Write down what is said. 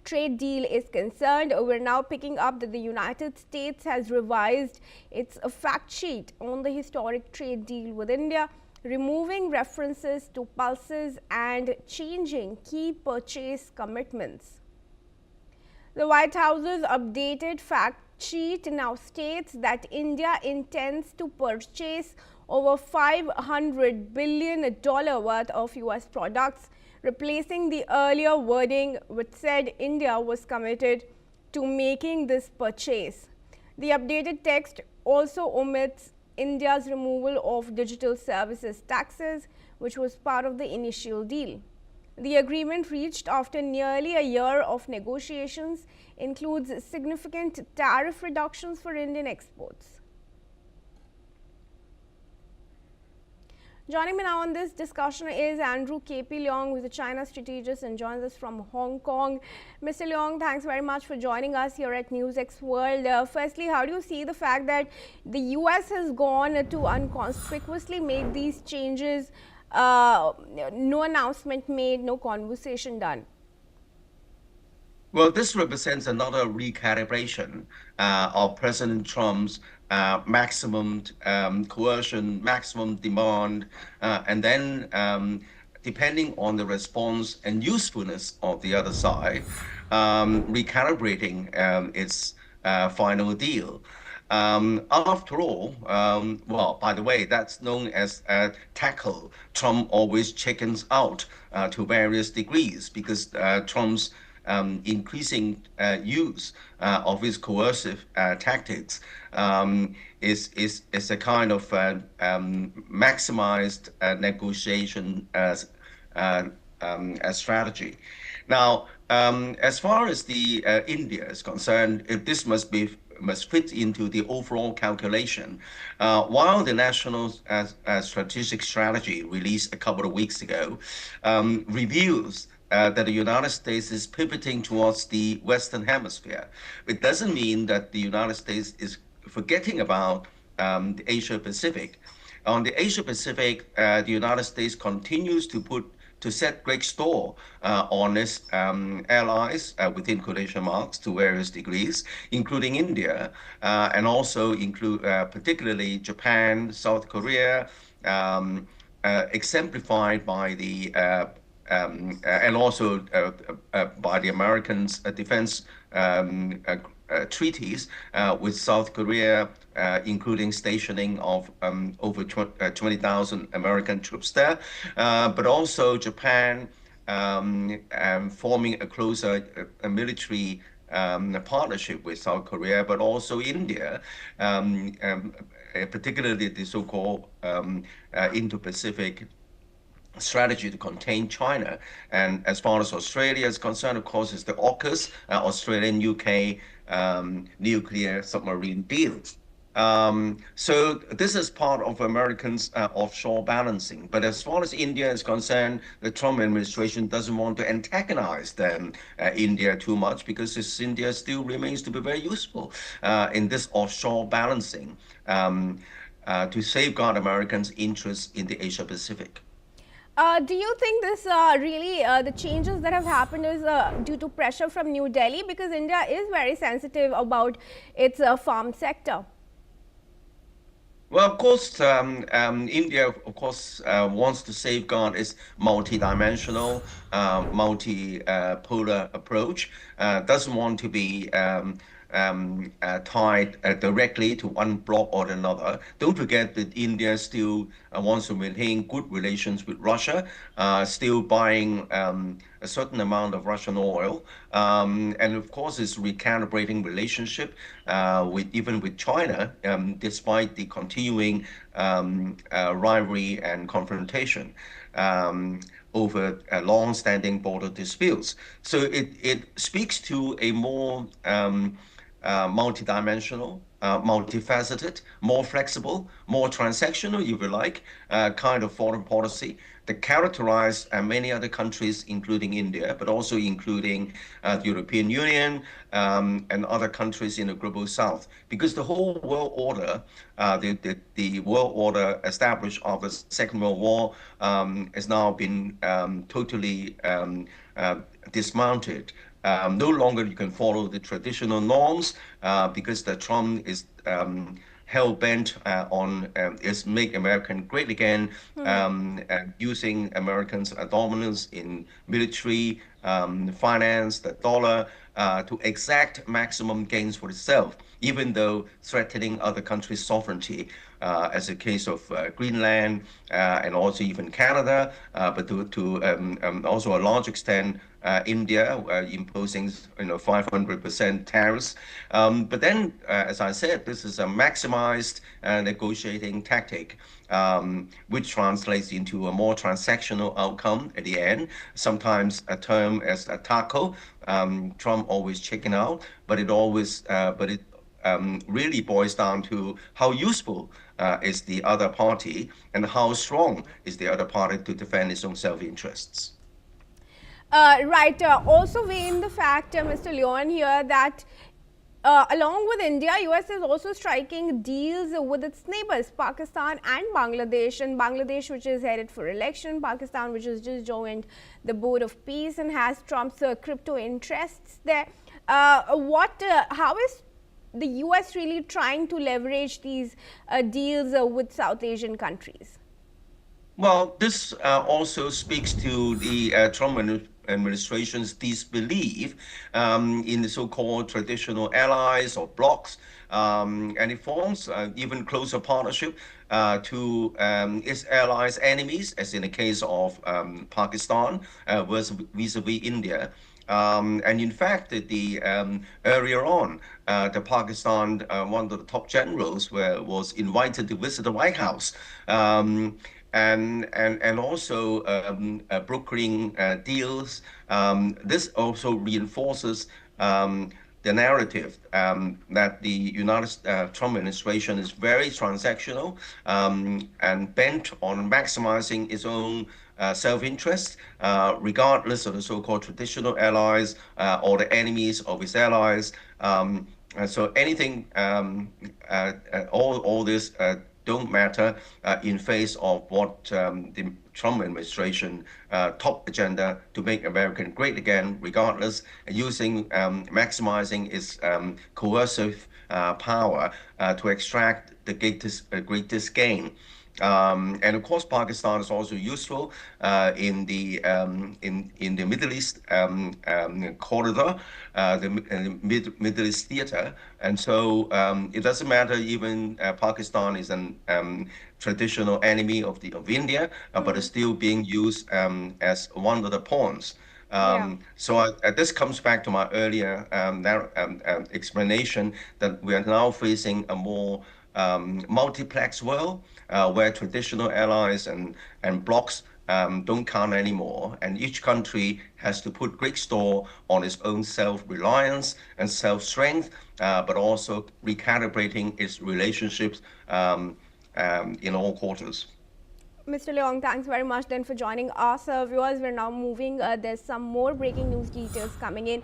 trade deal is concerned. We're now picking up that the United States has revised its fact sheet on the historic trade deal with India, removing references to pulses and changing key purchase commitments. The White House's updated fact sheet now states that India intends to purchase over $500 billion worth of US products, replacing the earlier wording which said India was committed to making this purchase. The updated text also omits India's removal of digital services taxes, which was part of the initial deal. The agreement, reached after nearly a year of negotiations, includes significant tariff reductions for Indian exports. Joining me now on this discussion is Andrew K.P. Leong, who is a China strategist and joins us from Hong Kong. Mr. Leong, thanks very much for joining us here at NewsX World. Firstly, how do you see the fact that the US has gone to unconspicuously make these changes? No announcement made, no conversation done. Well, this represents another recalibration of President Trump's maximum coercion, maximum demand, and then depending on the response and usefulness of the other side, recalibrating its final deal. After all, well, by the way, that's known as tackle. Trump always chickens out to various degrees because Trump's increasing use of his coercive tactics is a kind of maximized negotiation strategy. Now, as far as the India is concerned, if this must fit into the overall calculation. While the National Strategic Strategy released a couple of weeks ago reveals that the United States is pivoting towards the Western Hemisphere, it doesn't mean that the United States is forgetting about the Asia Pacific. On the Asia Pacific, the United States continues to set great store on its allies, within quotation marks, to various degrees, including India, and also include particularly Japan, South Korea, exemplified by the and also by the Americans' defense treaties with South Korea, including stationing of over 20,000 American troops there, but also Japan forming a closer military partnership with South Korea, but also India, particularly the so-called Indo-Pacific strategy to contain China. And as far as Australia is concerned, of course, is the AUKUS, Australian-UK nuclear submarine deal. So this is part of Americans' offshore balancing. But as far as India is concerned, the Trump administration doesn't want to antagonize India too much because India still remains to be very useful in this offshore balancing to safeguard Americans' interests in the Asia Pacific. Do you think this really, the changes that have happened is due to pressure from New Delhi, because India is very sensitive about its farm sector? Well, of course, India, of course, wants to safeguard its multidimensional, multipolar approach, doesn't want to be tied directly to one bloc or another. Don't forget that India still wants to maintain good relations with Russia, still buying a certain amount of Russian oil, and of course is recalibrating relationship even with China, despite the continuing rivalry and confrontation over long-standing border disputes. So it speaks to a more multidimensional, multifaceted, more flexible, more transactional, if you like, kind of foreign policy that characterized many other countries, including India, but also including the European Union and other countries in the global south. Because the whole world order, the world order established after the Second World War has now been totally dismounted no longer you can follow the traditional norms because the Trump is hell bent on is make America great again, using Americans' dominance in military, finance, the dollar, to exact maximum gains for itself, even though threatening other countries' sovereignty, as a case of Greenland and also even Canada, but to also a large extent India, imposing 500% tariffs. But then, as I said, this is a maximized negotiating tactic, which translates into a more transactional outcome at the end. Sometimes a term as a taco. Trump always chicken out, but it really boils down to how useful is the other party and how strong is the other party to defend its own self-interests. Right. Also weigh in the fact, Mr. Leon, here that along with India, US is also striking deals with its neighbors, Pakistan and Bangladesh. And Bangladesh, which is headed for election, Pakistan, which has just joined the Board of Peace and has Trump's crypto interests there. How is the US really trying to leverage these deals with South Asian countries? Well, this also speaks to the Trump administration's disbelief in the so-called traditional allies or blocs, and it forms even closer partnership to its allies' enemies, as in the case of Pakistan vis-a-vis India. And in fact, earlier on, the Pakistan, one of the top generals was invited to visit the White House. And also brokering deals. This also reinforces the narrative that the Trump administration is very transactional and bent on maximizing its own self-interest, regardless of the so-called traditional allies or the enemies of its allies. So anything, all this don't matter in face of what the Trump administration top agenda to make America great again, regardless, using maximizing its coercive power to extract the greatest gain. And of course, Pakistan is also useful in the Middle East corridor, the Middle East theater, and so it doesn't matter. Even Pakistan is an traditional enemy of India, but it's still being used as one of the pawns. So this comes back to my earlier explanation that we are now facing a more multiplex world where traditional allies and blocs don't count anymore, and each country has to put great store on its own self-reliance and self-strength, but also recalibrating its relationships in all quarters. Mr. Leong, thanks very much then for joining us. Viewers, we're now moving. There's some more breaking news details coming in.